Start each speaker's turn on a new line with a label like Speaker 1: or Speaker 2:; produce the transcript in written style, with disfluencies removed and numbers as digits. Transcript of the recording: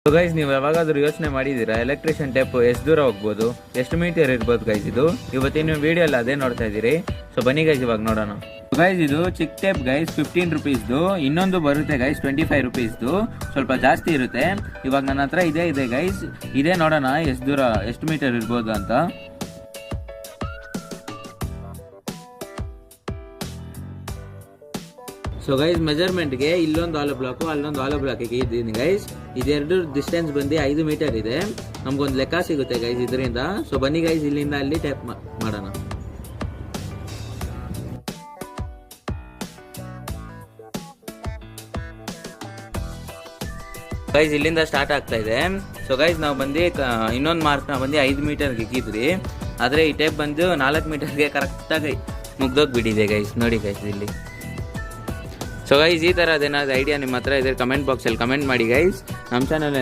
Speaker 1: So guys, ನೀವು ಯಾವಾಗಾದ್ರೂ ಯೋಚನೆ ಮಾಡಿದ್ದೀರಾ ಎಲೆಕ್ಟ್ರಿಷಿಯನ್ ಟೇಪ್ ಎಷ್ಟು ದೂರ ಹೋಗ್ಬೋದು, ಎಷ್ಟು ಮೀಟರ್ ಇರ್ಬೋದು ಗೈಸ್? ಇದು ಇವತ್ತಿನ ವಿಡಿಯೋ ಅಲ್ಲಿ ಅದೇ ನೋಡ್ತಾ ಇದ್ದೀರಿ. ಸೊ ಬನ್ನಿ ಗೈಸ್, ಇವಾಗ ನೋಡೋಣ. ಗೈಸ್, ಇದು ಚಿಕ್ ಟೇಪ್ ಗೈಸ್ 15 ರುಪೀಸ್ದು. ಇನ್ನೊಂದು ಬರುತ್ತೆ ಗೈಸ್ 25 ರುಪೀಸ್ದು, ಸ್ವಲ್ಪ ಜಾಸ್ತಿ ಇರುತ್ತೆ. ಇವಾಗ ನನ್ನ ಹತ್ರ ಇದೆ ಗೈಸ್, ಇದೇ ನೋಡೋಣ ಎಷ್ಟು ದೂರ, ಎಷ್ಟು ಮೀಟರ್ ಇರ್ಬೋದು ಅಂತ. ಸೊ ಗೈಸ್, ಮೆಜರ್ಮೆಂಟ್ಗೆ ಇಲ್ಲೊಂದು ಆಲೋ ಬ್ಲಾಕು, ಅಲ್ಲೊಂದು ಆಲೋ ಬ್ಲಾಕ್ ಇದ್ದೀನಿ ಗೈಸ್. ಇದೆರಡು ಡಿಸ್ಟೆನ್ಸ್ ಬಂದು 5 ಮೀಟರ್ ಇದೆ. ನಮ್ಗೊಂದು ಲೆಕ್ಕ ಸಿಗುತ್ತೆ ಗೈಸ್ ಇದರಿಂದ. ಸೊ ಬನ್ನಿ ಗೈಸ್, ಇಲ್ಲಿಂದ ಅಲ್ಲಿ ಟೇಪ್ ಮಾಡೋಣ. ಗೈಸ್, ಇಲ್ಲಿಂದ ಸ್ಟಾರ್ಟ್ ಆಗ್ತಾ ಇದೆ. ಸೊ ಗೈಸ್, ನಾವು ಬಂದು ಇನ್ನೊಂದು ಮಾರ್ಕ್ನ ಬಂದು 5 ಮೀಟರ್ಗೆ ಇಕ್ಕಿದ್ರಿ. ಆದರೆ ಈ ಟೇಪ್ ಬಂದು 4 ಮೀಟರ್ಗೆ ಕರೆಕ್ಟಾಗಿ ಮುಗ್ದೋಗ್ಬಿಟ್ಟಿದೆ ಗೈಸ್. ನೋಡಿ ಗೈಸ್ ಇಲ್ಲಿ. ಸೊ ಗೈಸ್, ಈ ಥರದ್ದು ಏನಾದ್ರು ಐಡಿಯಾ ನಿಮ್ಮ ಹತ್ರ ಇದ್ರೆ ಕಮೆಂಟ್ ಬಾಕ್ಸಲ್ಲಿ ಕಮೆಂಟ್ ಮಾಡಿ ಗೈಸ್. ನಮ್ಮ ಚಾನಲ್ ಏನಾದ್ರು